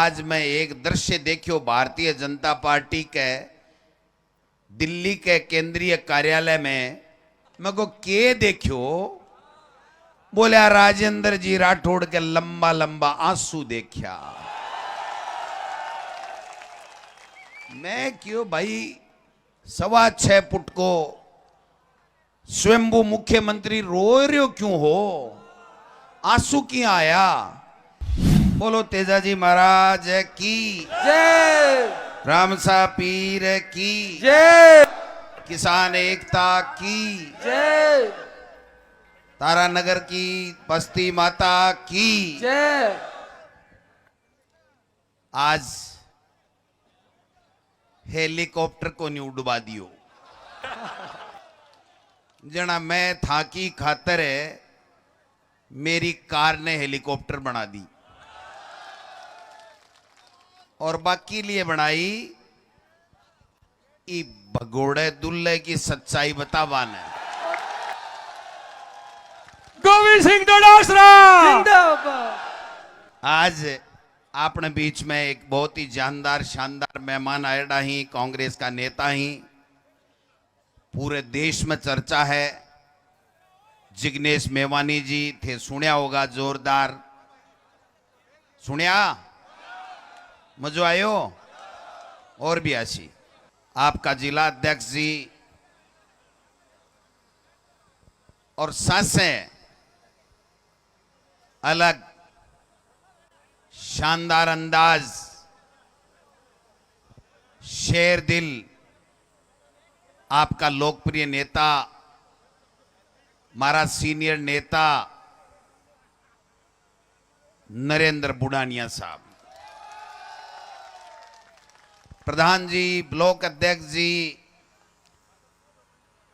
आज मैं एक दृश्य देखियो भारतीय जनता पार्टी के दिल्ली के केंद्रीय कार्यालय में। मैं को के देखियो, बोलिया राजेंद्र जी राठौड़ के लंबा लंबा आंसू देखा। मैं क्यों भाई 6.25 फुट को स्वयंभू मुख्यमंत्री रो रहे हो क्यों हो, आंसू क्यों आया? बोलो तेजाजी महाराज की जय, रामसा पीर की जय, किसान एकता की जय, तारानगर की बस्ती माता की जय। आज हेलीकॉप्टर को नहीं उड़वा दियो जना मैं था की खातर मेरी कार ने हेलीकॉप्टर बना दी और बाकी लिए बनाई ई भगोड़े दुल्ले की सच्चाई बतावान है। गोविंद सिंह डोडासरा जिंदाबाद। आज अपने बीच में एक बहुत ही जानदार शानदार मेहमान आया ही, कांग्रेस का नेता ही, पूरे देश में चर्चा है। जिग्नेश मेवानी जी थे, सुनिया होगा, जोरदार सुनिया, मजो आयो। और भी आशी आपका जिला अध्यक्ष जी और सासें अलग शानदार अंदाज, शेर दिल, आपका लोकप्रिय नेता, हमारा सीनियर नेता नरेंद्र बुढ़ानिया साहब, प्रधान जी, ब्लॉक अध्यक्ष जी,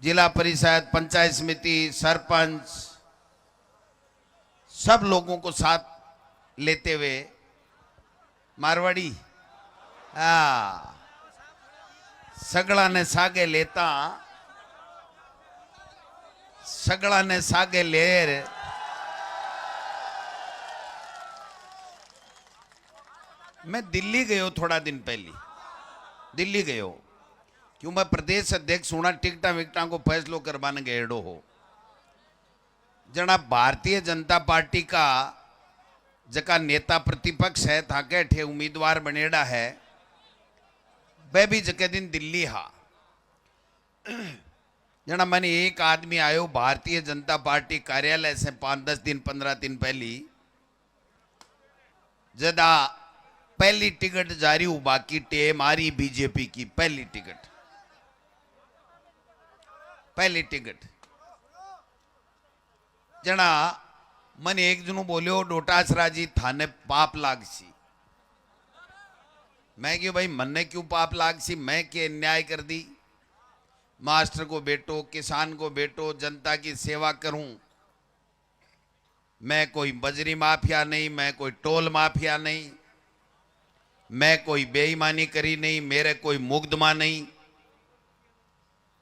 जिला परिषद, पंचायत समिति, सरपंच, सब लोगों को साथ लेते हुए मारवाड़ी सगड़ा ने सागे लेता, सगड़ा ने सागे लेर। मैं दिल्ली गयो थोड़ा दिन पहले, दिल्ली गयो क्यों मैं प्रदेश अध्यक्ष होना, टिकटा विकटा को फैसलो करवाने गएड़ो हो। जना भारतीय जनता पार्टी का जका नेता प्रतिपक्ष है था के ठे उम्मीदवार बनेड़ा है, वह भी जके दिन दिल्ली हा। जना मैंने एक आदमी आयो भारतीय जनता पार्टी कार्यालय से 5-10 दिन 15 दिन पहली, जदा पहली टिकट जारी हूं, बाकी टेम आ रही बीजेपी की पहली टिकट, पहली टिकट। जना मन एक जनु बोलियो डोटासरा जी थाने पाप लागसी। मैं क्यों भाई मन्ने क्यों पाप लागसी, मैं क्या अन्याय कर दी? मास्टर को बेटो, किसान को बेटो, जनता की सेवा करूं। मैं कोई बजरी माफिया नहीं, मैं कोई टोल माफिया नहीं, मैं कोई बेईमानी करी नहीं, मेरे कोई मुकदमा नहीं,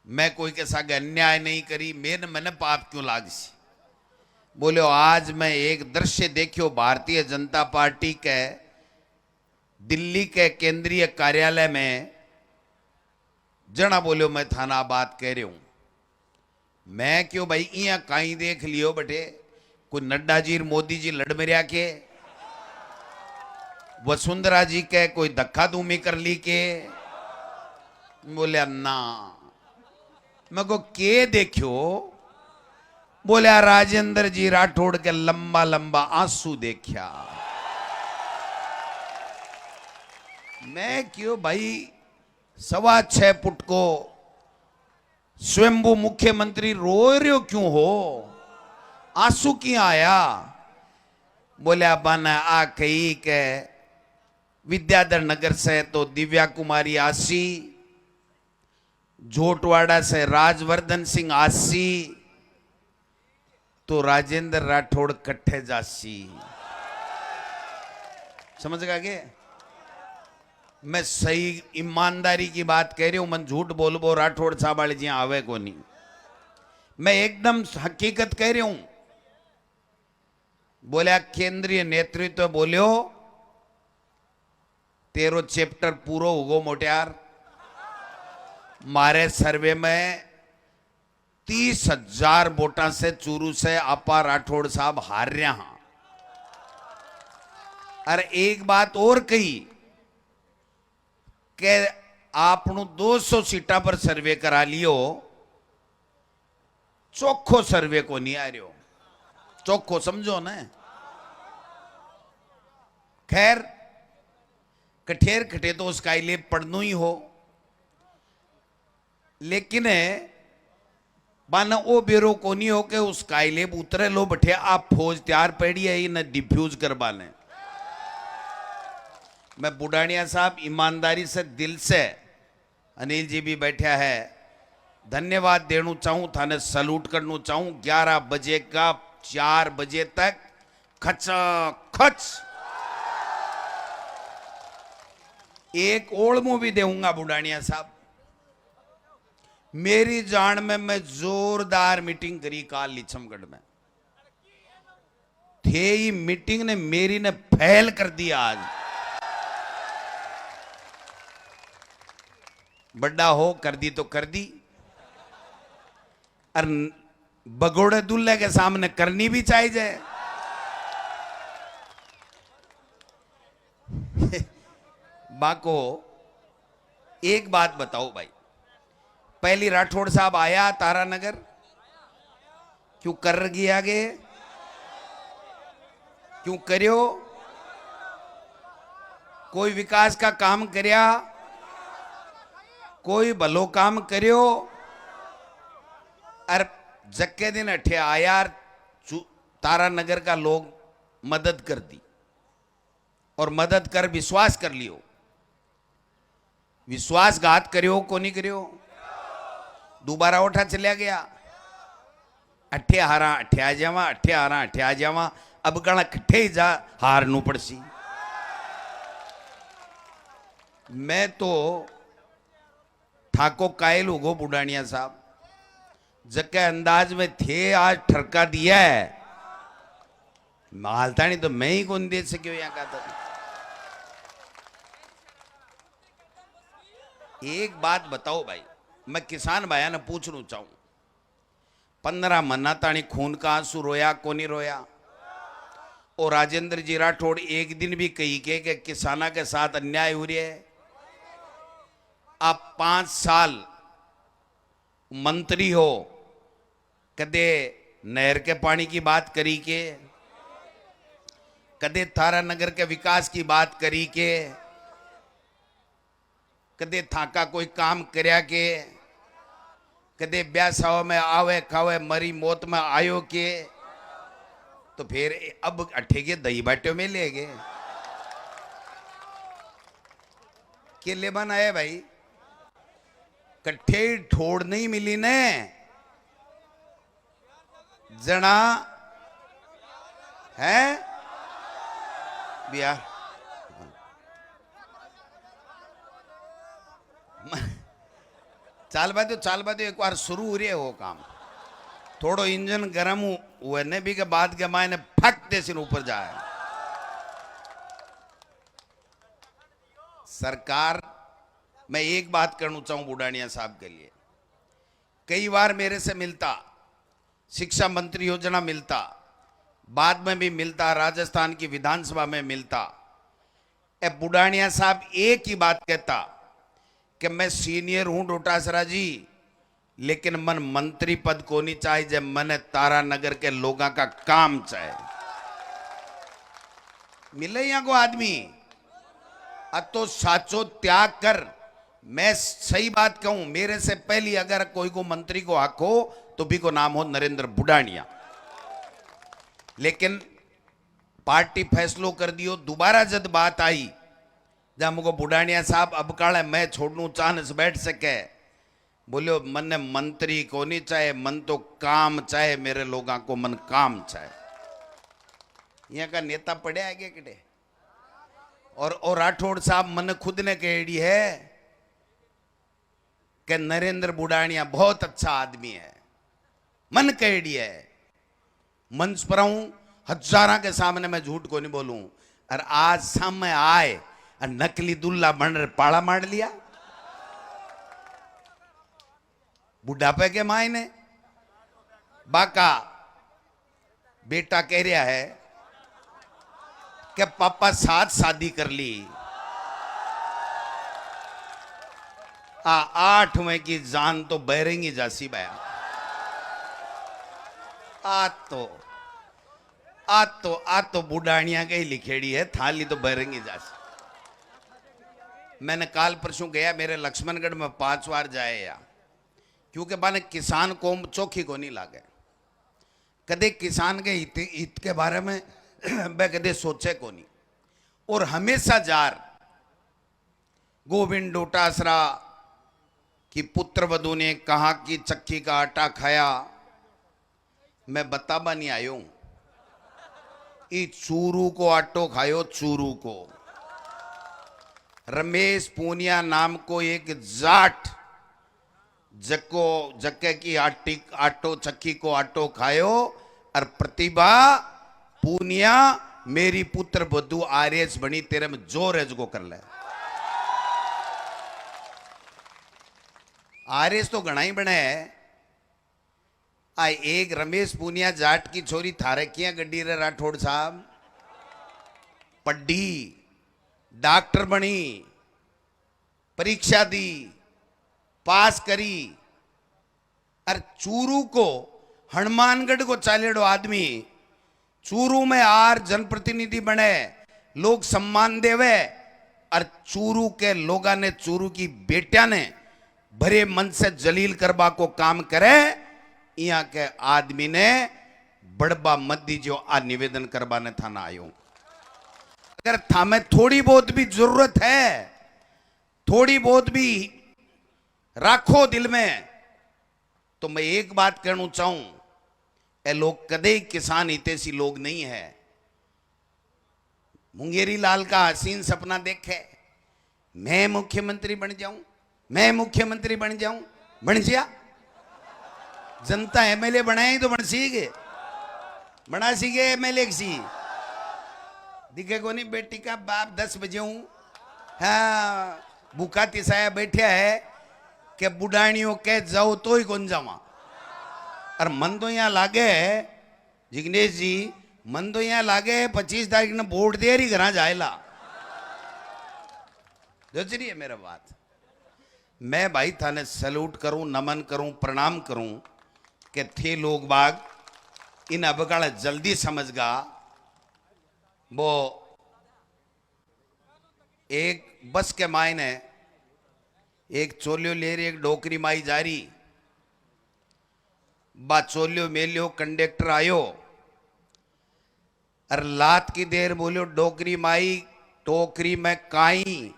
मैं कोई के साथ अन्याय नहीं करी, मैंने पाप क्यों लागसी? बोलो आज मैं एक दृश्य देखियो भारतीय जनता पार्टी के दिल्ली के केंद्रीय कार्यालय में। जना बोलो मैं थाना बात कह रही हूं, मैं क्यों भाई इया कहीं देख लियो बटे, कोई नड्डा जी मोदी जी लड़ मरिया के, वसुंधरा जी के कोई धक्का धूमी कर ली के? बोलिया ना, मैं को के देखियो, बोलिया राजेंद्र जी राठौड़ के लंबा लंबा आंसू देखा। मैं क्यों भाई 6.25 फुट को स्वयंभू मुख्यमंत्री रो रहे हो क्यों हो, आंसू क्यों आया? बोलिया बना आ कही के विद्याधर नगर से तो दिव्या कुमारी आसी, झोटवाड़ा से राजवर्धन सिंह आसी, तो राजेंद्र राठौड़ कट्ठे जासी। समझ गए? मैं सही ईमानदारी की बात कह रही हूं, मन झूठ बोलबो राठौड़ साहब वाले जी आवे को नहीं, मैं एकदम हकीकत कह रही हूं। बोलिया केंद्रीय नेतृत्व बोलियो तेरो चैप्टर पूरो होगो मोटियार। मारे सर्वे में 30,000 वोटा से चूरू से आपा राठौड़ साहब हार रहा हाँ। अरे एक बात और कही कि आपनु 200 सीटा पर सर्वे करा लियो, चोखो सर्वे को नहीं आ रही, चोखो समझो ना। खैर कठेर खटे तो उसका लिए पढ़नो ही हो, लेकिन बन ओ बेरो को नहीं हो के उसका लिए उतरे लो बैठे आप फौज तैयार पड़ी है न डिफ्यूज करवा लें। मैं बुढ़ानिया साहब ईमानदारी से दिल से, अनिल जी भी बैठा है, धन्यवाद देना चाहूं, थाने सलूट करना चाहूं। 11 बजे का 4 बजे तक खचा खच एक ओढ़मू भी देऊंगा बुढ़ानिया साहब। मेरी जान में मैं जोरदार मीटिंग करी काल लिछमगढ़ में थे, ही मीटिंग ने मेरी ने फैल कर दिया। आज बड़ा हो कर दी तो कर दी, और बगोड़े दूल्हे के सामने करनी भी चाहिए। बाको एक बात बताओ भाई, पहली राठौड़ साहब आया तारानगर, क्यों कर गया गे, क्यों करियो, कोई विकास का काम करया, कोई भलो काम करियो। और जक्के दिन अठे आया तारानगर का लोग मदद कर दी, और मदद कर विश्वास कर लियो। विश्वासघात करियो को नहीं करियो, दोबारा उठा चलिया गया। अठे हारा अठे आ जावा, अठे हारा अठे आ जावा, अब गणा कट्ठे ही जा हार नू पड़सी। मैं तो ठाको कायल होगो बुढ़ानिया साहब, जके अंदाज में थे आज ठरका दिया है, मालतानी तो मैं ही कौन दे सके यहाँ का। तो एक बात बताओ भाई, मैं किसान भाया ने पूछना चाहूं, 15 महीना तानी खून का आंसू रोया को नहीं रोया? और राजेंद्र जी राठौड़ एक दिन भी कही के कि किसाना के साथ अन्याय हो रहा है। आप 5 साल मंत्री हो, कदे नहर के पानी की बात करी के, कदे तारानगर के विकास की बात करी के, कदे थाका कोई काम करया के, कदे ब्याह साव में आवे खावे मरी मौत में आयो के, तो फिर अब अठे के दही बाटियों में ले गए के ले बन आए भाई, कट्ठे ठोड़ नहीं मिली ने जना है बिहार। चाल बात एक बार शुरू हो रही है वो काम, थोड़ो इंजन गर्म हुए ने भी के बाद के मायने फट देसी ऊपर जाए। सरकार, मैं एक बात करना चाहूं बुढ़ानिया साहब के लिए, कई बार मेरे से मिलता, शिक्षा मंत्री योजना मिलता, बाद में भी मिलता, राजस्थान की विधानसभा में मिलता। बुढ़ानिया साहब एक ही बात कहता कि मैं सीनियर हूं डोटासरा जी, लेकिन मन मंत्री पद को नहीं चाहिए, जब मन तारानगर के लोगों का काम चाहे। मिले यहां को आदमी तो साचो त्याग कर। मैं सही बात कहूं, मेरे से पहली अगर कोई को मंत्री को हक हो तो भी को नाम हो नरेंद्र बुढ़ानिया, लेकिन पार्टी फैसलो कर दियो। दोबारा जब बात आई जब हमको बुढ़ानिया साहब अब काले मैं छोड़नू चांस बैठ सके, बोलो मन मंत्री को नहीं चाहे, मन तो काम चाहे, मेरे लोगों को मन काम चाहे। यहाँ का नेता पड़े आगे किटे, और राठौड़ साहब मन खुद ने कही है कि नरेंद्र बुढ़ानिया बहुत अच्छा आदमी है, मन कही है। मंच पर हूं, हजारों के सामने मैं झूठ को नहीं बोलूं, और आज सामने आए और नकली दुल्ला बन रहे पाला मार लिया बुढ़ापे के मायने। बाका बेटा कह रहा है कि पापा साथ शादी कर ली, 8वें की जान तो बहरेंगी जासी बया। आ तो बुढ़ानिया के ही लिखेड़ी है, थाली तो बहरेंगी जासी। मैंने काल परसों गया मेरे लक्ष्मणगढ़ में 5 बार जाए या, क्योंकि माने किसान कौम चौखी को नहीं लागे, कदे किसान के हित के बारे में मैं कदे सोचे को नहीं। और हमेशा जार गोविंद डोटासरा की पुत्र वधु ने कहा कि चक्की का आटा खाया, मैं बताबा नहीं आयो ई चूरू को आटो खायो, चूरू को। रमेश पूनिया नाम को एक जाट जक्के की आटो चक्की को आटो खायो, और प्रतिभा पूनिया मेरी पुत्र वधु आर्यस बनी, तेरे में जोर है जो कर ले। आर्यस तो घना ही बने है। एक रमेश पूनिया जाट की छोरी थारे किया गड्डी रे राठौड़ साहब, पढ़ी, डॉक्टर बनी, परीक्षा दी, पास करी, और चूरू को हनुमानगढ़ को चालेड़ो आदमी चूरू में आर जनप्रतिनिधि बने, लोग सम्मान देवे, और चूरू के लोगा ने, चूरू की बेटिया ने भरे मन से जलील करबा को काम करे। यहाँ के आदमी ने बड़बा मत दीजियो, आ निवेदन करबा ने थाना आयो। अगर थामे थोड़ी बहुत भी जरूरत है, थोड़ी बहुत भी राखो दिल में, तो मैं एक बात कहना चाहूं, ए लोग कदे किसान हितैषी लोग नहीं है। मुंगेरी लाल का हसीन सपना देखे, मैं मुख्यमंत्री बन जाऊं, मैं मुख्यमंत्री बन जाऊं, बन जा। जनता एमएलए बनाए तो बन सीगे, बना सीगे एमएलए सी दिखे को नहीं। बेटी का बाप 10 बजे हूं, हाँ भूखा तिसाया बैठा है कि बुढ़ानियों के जाओ तो ही कौन जावा। और मन तो यहाँ लागे जिग्नेश जी, मन तो यहाँ लागे 25 तारीख ने वोट दे रही घर जाएला। जच रही है मेरा बात। मैं भाई थाने सैल्यूट करूं, नमन करूं, प्रणाम करूं कि थे लोग बाग इन अबकाल जल्दी समझगा। वो एक बस के मायने एक चोलियो ले रही, एक डोकरी माई जा रही, बा चोलियो मेलियो, कंडक्टर आयो और लात की देर बोलियो डोकरी माई टोकरी में काई,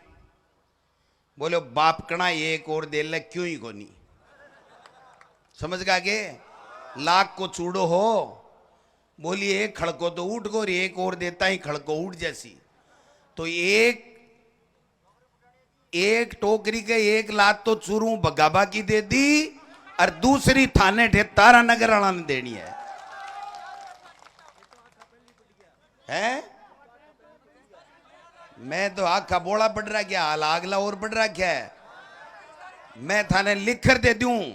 बोलो बाप कणा एक और दे ले, क्यों ही कोनी। समझ गा के लाख को चूड़ो हो, बोली एक खड़को तो उठ गो, एक और देता ही खड़को उठ जैसी। तो एक टोकरी के एक लात तो चूरू बगाबा की दे दी, और दूसरी थाने ठे तारा नगर वाला ने देनी है। मैं तो आखा बोला पड़ रहा क्या, हाल अगला और पड़ रहा क्या है। मैं थाने लिख कर दे दूं,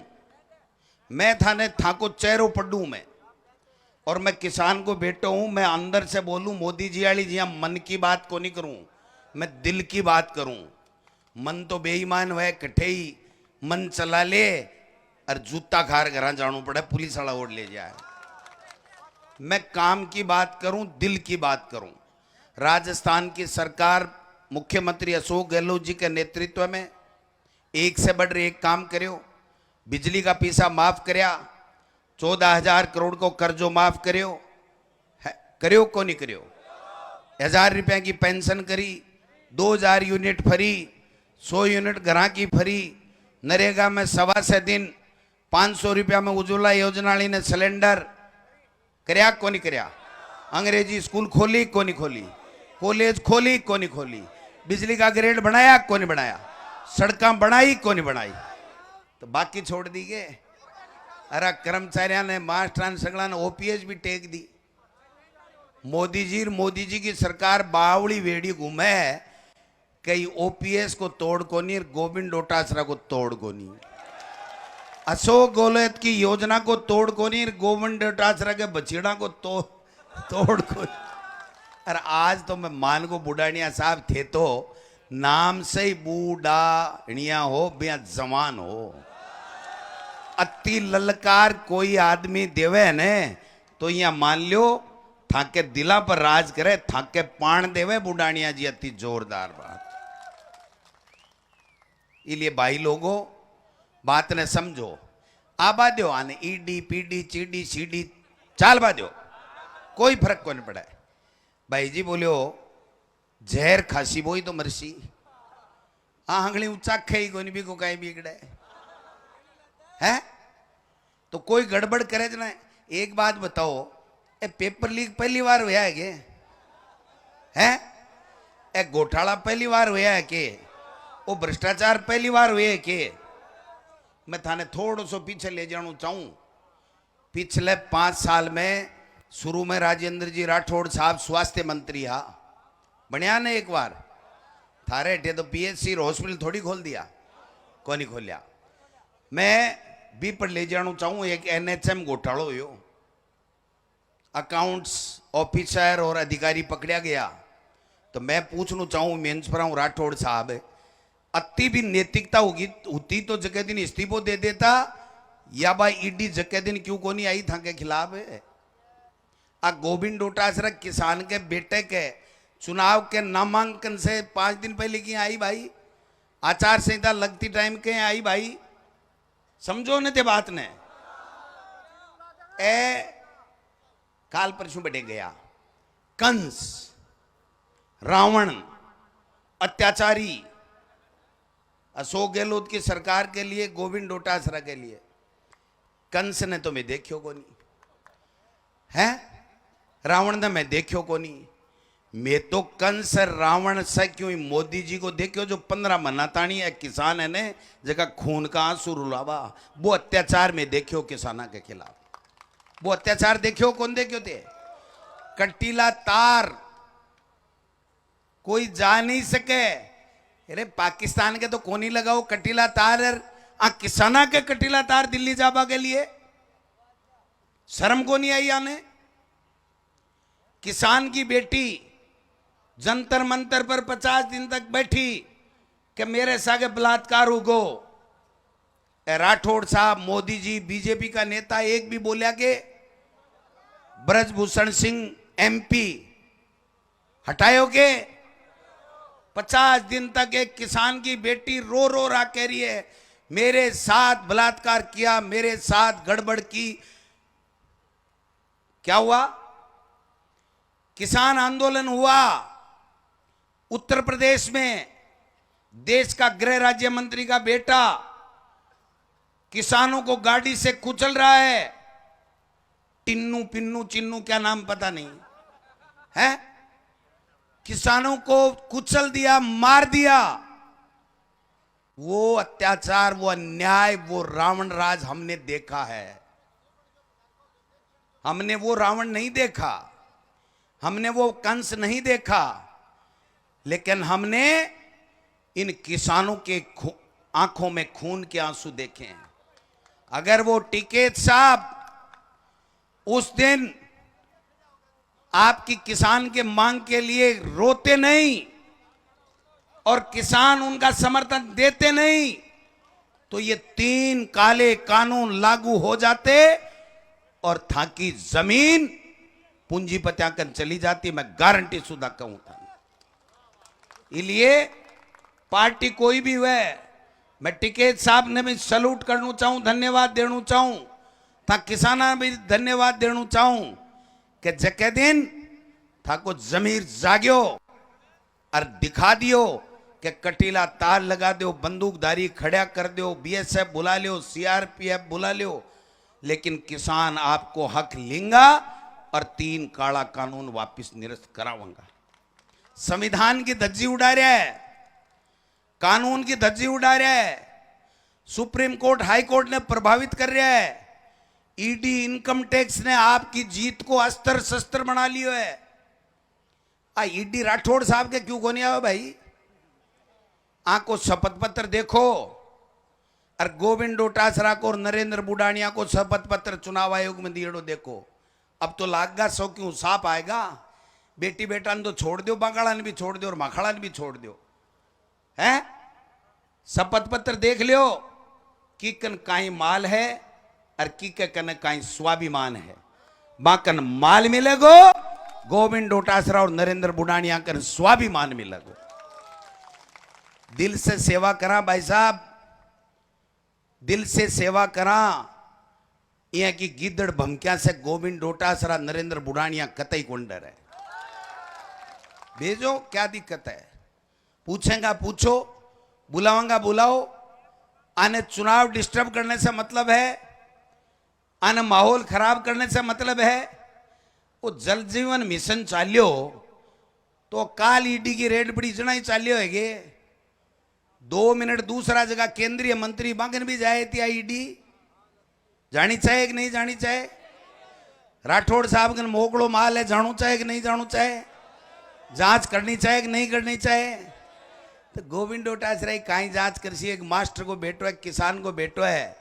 मैं थाने थाको चेहरों पढ़ूं मैं, और मैं किसान को बेटा हूं। मैं अंदर से बोलूं मोदी जी वाली जी, मन की बात को नहीं करूं, मैं दिल की बात करूं। मन तो बेईमान हुआ कट्ठे ही मन चला ले और जूता खार घर जाना पड़े, पुलिस वाला ओढ़ ले जाए। मैं काम की बात करूं, दिल की बात करूं। राजस्थान की सरकार मुख्यमंत्री अशोक गहलोत जी के नेतृत्व में एक से बढ़ एक काम करो। बिजली का पैसा माफ करया, 14,000 करोड़ को कर्जो माफ करो को नहीं करो। 1,000 रुपया की पेंशन करी, 2,000 यूनिट फ्री, 100 यूनिट घरा की फ्री, नरेगा में 125 दिन, 500 रुपया में उज्ज्वला योजना ने सिलेंडर करया को नहीं करया। अंग्रेजी स्कूल खोली को नहीं खोली, कॉलेज खोली को नहीं खोली, बिजली का ग्रेड बनाया को नहीं बनाया, सड़कें बनाई को नहीं बनाई, तो बाकी छोड़ दी गए। अरे कर्मचारियों ने, मास्टर सगला ने ओपीएस भी टेक दी। मोदी जी की सरकार बावड़ी वेड़ी घूमे कई ओपीएस को तोड़ कोनी, गोविंद डोटासरा को तोड़ कोनी, अशोक गहलोत की योजना को तोड़ कोनी, गोविंद डोटासरा के बछड़ा को तोड़ कोनी। अरे आज तो मैं मान को बुढ़ानिया साहब थे तो नाम से ही बूढ़ानिया हो बिया जवान हो। अति ललकार कोई आदमी देवे ने तो यहाँ मान लो थाके दिला पर राज करे, थाके पान देवे बुढ़ानिया जी। अति जोरदार बात। इसलिए भाई लोगों बात ने समझो। आबा दो आने ईडी पीडी चीडी सीडी चाल बा दो, कोई फर्क को नहीं पड़ा है। भाई जी बोलियो जहर खासी बोई तो मरसी, हाँ हंगली ऊंचा खाई कोई भी को कहीं बिगड़े है तो कोई गड़बड़ करे ना। एक बात बताओ, ए पेपर लीक पहली बार हुआ है के? है ए घोटाला पहली बार हुआ है के? वो भ्रष्टाचार पहली बार हुए है के? मैं थाने थोड़ा सो पीछे ले जाना चाहूं। पिछले 5 साल में शुरू में राजेंद्र जी राठौड़ साहब स्वास्थ्य मंत्री हा बढ़िया ने एक बार थारे हटे तो पीएचसी हॉस्पिटल थोड़ी खोल दिया, कौन नहीं खोलिया। मैं भी पर ले जाना चाहूँ, एक एनएचएम घोटालो हुयो, अकाउंट्स ऑफिसर और अधिकारी पकड़ा गया। तो मैं पूछना चाहूँ मेंस पर राठौड़ साहब, अति भी नैतिकता होती तो जगह दिन इस्तीफो दे देता, या भाई ईडी जगह दिन क्यों को नहीं आई था के खिलाफ है? आ गोविंद डोटासरा किसान के बेटे के चुनाव के नामांकन से 5 दिन पहले की आई भाई, आचार संहिता लगती टाइम के आई भाई, समझो ने ते बात ने। ए काल परसों बैठे गया कंस रावण अत्याचारी अशोक गहलोत की सरकार के लिए, गोविंद डोटासरा के लिए। कंस ने तो मैं देखियो को नहीं है, रावण ने मैं देखियो को नहीं। मैं तो कंस रावण से क्यों मोदी जी को देखियो जो 15 मनातानी है किसान है ने जगह खून का आंसू रुलावा, वो अत्याचार में देखियो किसाना के खिलाफ। वो अत्याचार देखियो कौन देखियो थे? कटीला तार कोई जा नहीं सके। अरे पाकिस्तान के तो कोनी लगाओ कटीला तार, आ किसाना के कटीला तार दिल्ली जाबा के लिए शर्म को नहीं आई आने। किसान की बेटी जंतर मंतर पर 50 दिन तक बैठी कि मेरे सागे बलात्कार होगो। राठौड़ साहब, मोदी जी, बीजेपी का नेता एक भी बोलिया कि ब्रजभूषण सिंह एमपी हटायो के? 50 दिन तक एक किसान की बेटी रो रो रहा कह रही है मेरे साथ बलात्कार किया, मेरे साथ गड़बड़ की। क्या हुआ? किसान आंदोलन हुआ उत्तर प्रदेश में। देश का गृह राज्य मंत्री का बेटा किसानों को गाड़ी से कुचल रहा है। टिन्नू पिन्नू चिन्नू क्या नाम पता नहीं है, किसानों को कुचल दिया, मार दिया। वो अत्याचार, वो अन्याय, वो रावण राज हमने देखा है। हमने वो रावण नहीं देखा, हमने वो कंस नहीं देखा, लेकिन हमने इन किसानों के आंखों में खून के आंसू देखे हैं। अगर वो टिकैत साहब उस दिन आपकी किसान के मांग के लिए रोते नहीं और किसान उनका समर्थन देते नहीं, तो ये 3 काले कानून लागू हो जाते और था की जमीन पूंजीपतियां चली जाती। मैं गारंटी सुधा कहूं था। इसलिए पार्टी कोई भी हुए, मैं टिकैत साहब ने भी सलूट करना चाहूं, धन्यवाद देना चाहूं, था किसाना भी धन्यवाद देना चाहूं कि जके दिन था को जमीर जाग्यो और दिखा दियो कि कटीला तार लगा दो, बंदूकधारी खड़ा कर दो, बीएसएफ बुला लियो, सीआरपीएफ बुला लियो, लेकिन किसान आपको हक लेंगा और 3 काला कानून वापस निरस्त कराऊंगा। संविधान की धज्जी उड़ा रहा है, कानून की धज्जी उड़ा रहा है, सुप्रीम कोर्ट हाई कोर्ट ने प्रभावित कर रहा है, ईडी इनकम टैक्स ने आपकी जीत को अस्त्र शस्त्र बना लियो है। ईडी राठौड़ साहब के क्यों को नहीं आया भाई? आंको शपथ पत्र देखो, और गोविंद डोटासरा को और नरेंद्र बुडानिया को शपथ पत्र चुनाव आयोग में दिएड़ो देखो। अब तो लागगा सौ क्यों साफ आएगा। बेटी बेटा ने तो छोड़ दो, बंगाड़ा ने भी छोड़ दो और मखाड़ा ने भी छोड़ दो, है। शपथ पत्र देख लियो कि कन काई माल है और की के कन काई स्वाभिमान है। बाकन माल मिलेगो गोविंद डोटासरा और नरेंद्र बुडानिया कन स्वाभिमान मिलेगो। दिल से सेवा करा भाई साहब, दिल से सेवा करा। यह की गिद्दड़ भमक्या से गोविंद डोटासरा नरेंद्र बुडानिया कतई कोंडर है। भेजो, क्या दिक्कत है। पूछेगा पूछो, बुलावांगा बुलाओ। आने चुनाव डिस्टर्ब करने से मतलब है, आने माहौल खराब करने से मतलब है। वो जल जीवन मिशन चालियो तो काल ईडी की रेड बड़ी जना ही चालियो है। 2 मिनट दूसरा जगह केंद्रीय मंत्री बांगन भी जाए थी ईडी। जानी चाहे कि नहीं जानी चाहे। राठौड़ साहब का मोकड़ो माल है, जानू चाहे कि नहीं जानू चाहे। जांच करनी चाहे कि नहीं करनी चाहे। तो गोविंद डोटासरा काई जांच करसी। एक मास्टर को बेटो है, किसान को बेटो है।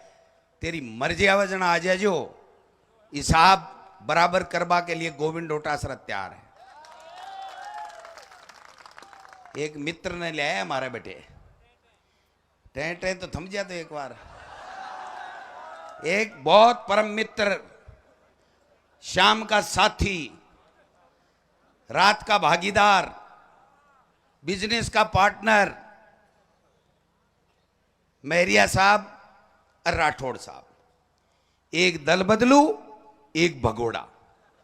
तेरी मर्जी आवे जना आ जाजो, हिसाब बराबर करवा के लिए गोविंद डोटासरा तैयार है। एक मित्र ने ले आया हमारे बेटे, टें तो थम जा। तो एक बार एक बहुत परम मित्र, शाम का साथी, रात का भागीदार, बिजनेस का पार्टनर, मेहरिया साहब और राठौड़ साहब। एक दल बदलू, एक भगोड़ा।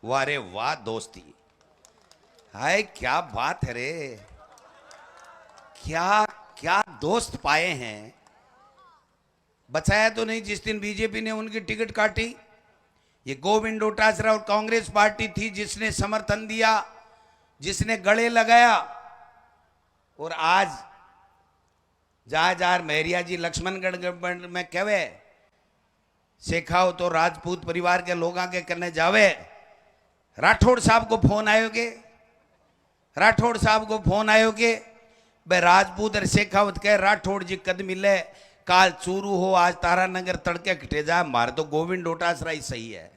वारे वाह दोस्ती, हाय क्या बात है रे। क्या क्या दोस्त पाए हैं। बचाया तो नहीं जिस दिन बीजेपी ने उनकी टिकट काटी। ये गोविंद डोटासरा और कांग्रेस पार्टी थी जिसने समर्थन दिया, जिसने गले लगाया। और आज जहां मेहरिया जी लक्ष्मणगढ़ में कहवे सेखाओ तो राजपूत परिवार के लोग आगे करने जावे। राठौड़ साहब को फोन आयोगे, राठौड़ साहब को फोन आयोगे। भाई राजपूत और शेखावत कह राठौड़ जी कद मिले, काल चूरू हो आज तारा नगर तड़के कटे जा। मारे तो गोविंद डोटासरा ही सही है।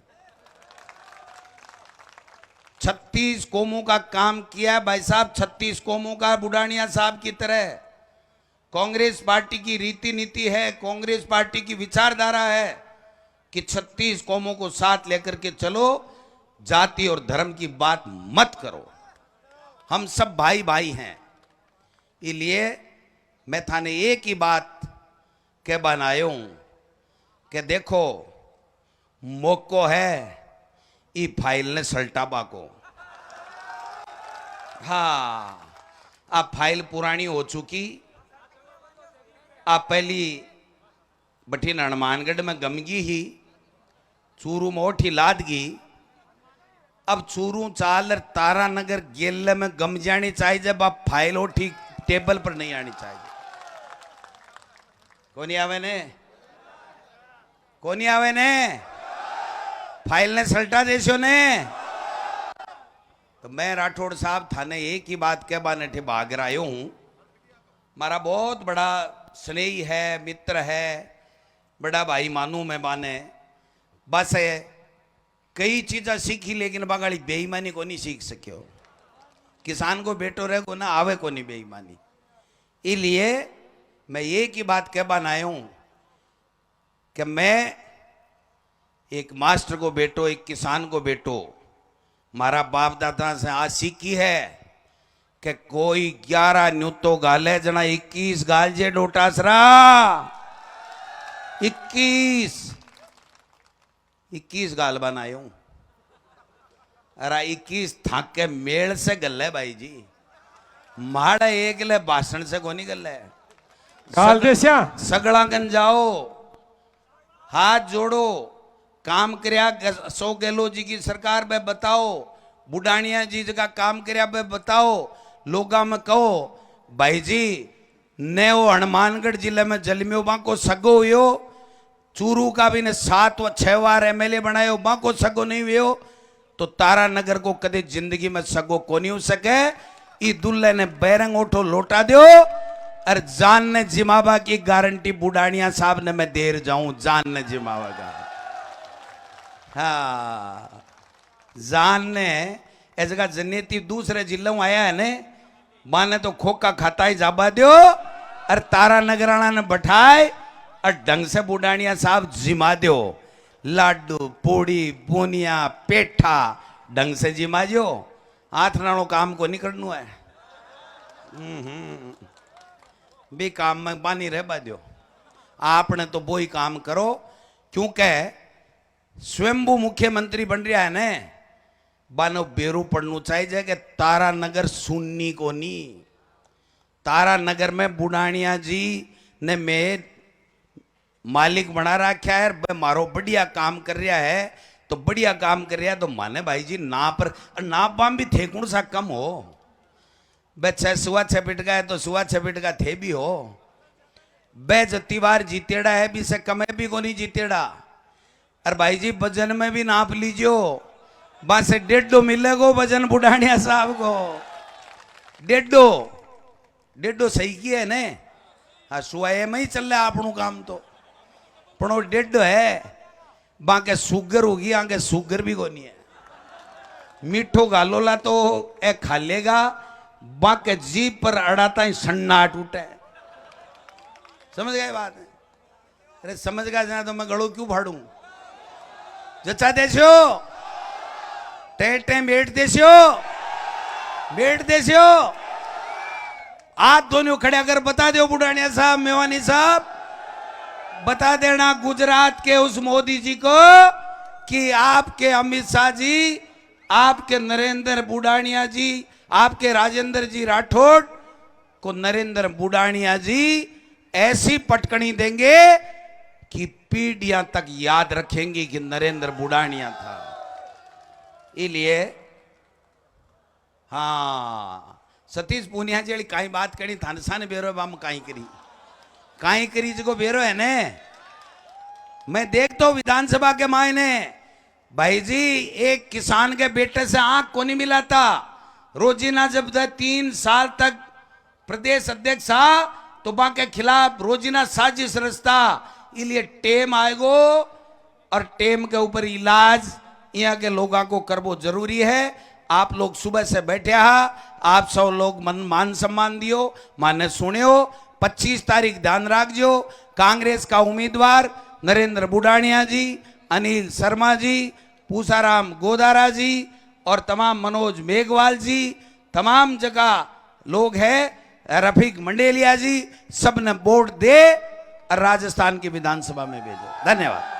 36 कौमों का काम किया भाई साहब, 36 कौमों का। बुडानिया साहब की तरह कांग्रेस पार्टी की रीति नीति है, कांग्रेस पार्टी की विचारधारा है कि 36 कौमों को साथ लेकर के चलो, जाति और धर्म की बात मत करो। हम सब भाई भाई हैं। इसलिए मैं थाने एक ही बात के बनायो कि देखो मौको है ई फाइल ने सल्टाबा को। हाँ, अब फाइल पुरानी हो चुकी। आप पहली बठीन हनुमानगढ़ में गमगी ही, चूरू में ओठी लादगी। अब चूरू चाल तारा नगर गेल में गम जानी चाहिए। जब आप फाइल ओठी टेबल पर नहीं आनी चाहिए। कोनी आवे ने, कोनी आवे ने, फाइल ने सल्टा देशो ने। तो मैं राठौड़ साहब थाने एक ही बात के बाने ठे भाग रहा हूं। मारा बहुत बड़ा स्नेही है, मित्र है, बड़ा भाई मानू मैं बाने। बस है कई चीज़ें सीखी लेकिन बगाड़ी बेईमानी को नहीं सीख सको। किसान को बेटो रहे को ना आवे को नहीं बेईमानी। इसलिए मैं एक ही बात कह बनाया हूं कि मैं एक मास्टर को बेटो, एक किसान को बेटो, मारा बाप दादा से आज सीखी है कि कोई 11 न्यूतो गाले जना 21 गाल जे डोटासरा। 21 गाल बनायो। अरे 21 थाक के मेल से गल भाई जी। माड़ा एक ले भाषण से कोनी गल है। गाल देस्या सगड़ागन जाओ, हाथ जोड़ो, काम करया। 100 गहलोत जी की सरकार में बताओ, बुडानिया जी का काम करया पे बताओ। लोगा में कहो भाई जी ने वो हनुमानगढ़ जिले में जलम्यो बाको सगो हुयो। चूरू का भी ने 7 व 6 बार एमएलए बनायो, बाको सगो नहीं हुयो। तो तारा नगर को कदे जिंदगी में सगो को नहीं हो सके। ई दुल्ले ने बैरंग ओठो लौटा दो अरे जान ने जिमावा की गारंटी बुढ़ानिया साहब ने मैं देर जाऊं जान ने जिमावा का हाँ जान ने ऐसे का जनेती दूसरे जिलों आया है ने माने तो खोका खाता ही जाबा दो और तारा नगराना ने बैठाए और ढंग से बुढ़ानिया साहब जिमा दो लाडू पोड़ी बोनिया पेठा ढंग से जिमा जो हाथ नानो काम को नहीं करना है भी काम में बानी रह दो आपने तो वो ही काम करो क्योंकि स्वयंभू मुख्यमंत्री बन रहा है ने बानो बेरू पड़नु चाहिए कि तारा नगर सुन्नी को नहीं तारा नगर में बुढ़ानिया जी ने मैं मालिक बना रखा है मारो बढ़िया काम कर रहा है तो बढ़िया काम कर रहा है तो माने भाई जी ना पर ना पाम भी थे कौन सा कम हो बे सुआ छपिट का है तो सुआ छपिट का थे भी हो बे जो तिवार जीतेड़ा है भी से कमे भी को नहीं जीतेड़ा अरे भाई जी वजन में भी नाप लीजियो बस 150 मिलेगो वजन बुढ़ानिया साहब को 150 सही किया है ने हाँ सुआए में ही चल रहा आपनू काम तो पण 150 है बाके शुगर होगी आगे शुगर भी को नहीं है मीठो गालोला तो ए खा लेगा बाके जीप पर अड़ाता ही सन्ना टूटे समझ गए बात अरे समझ गया जाना तो मैं गड़ो क्यों फाड़ू जचा देशो टे बैठ देशो आप दोनों खड़े अगर बता दो बुढ़ानिया साहब मेवानी साहब बता देना गुजरात के उस मोदी जी को कि आपके अमित शाह जी आपके नरेंद्र बुढ़ानिया जी आपके राजेंद्र जी राठौड़ को नरेंद्र बुढ़ानिया जी ऐसी पटकनी देंगे कि पीढ़ियां तक याद रखेंगी कि नरेंद्र बुढ़ानिया था इसलिए हाँ सतीश पूनिया जी कहीं बात करी थानसा ने बेरो बाम कहीं करी जो बेरो है ने मैं देखता हूं विधानसभा के मायने भाई जी एक किसान के बेटे से आंख को नहीं मिलाता रोजीना जब 3 साल तक प्रदेश अध्यक्ष था तो बा के खिलाफ रोजीना साजिश रचता इसलिए टेम आएगो और टेम के ऊपर इलाज यहाँ के लोगों को करबो जरूरी है आप लोग सुबह से बैठे आप सब लोग मान सम्मान दियो माने सुनियो 25 तारीख ध्यान रखजो कांग्रेस का उम्मीदवार नरेंद्र बुढ़ानिया जी अनिल शर्मा जी पूसाराम गोदारा जी और तमाम मनोज मेघवाल जी तमाम जगह लोग हैं रफीक मंडेलिया जी सब ने वोट दे और राजस्थान की विधानसभा में भेजो धन्यवाद।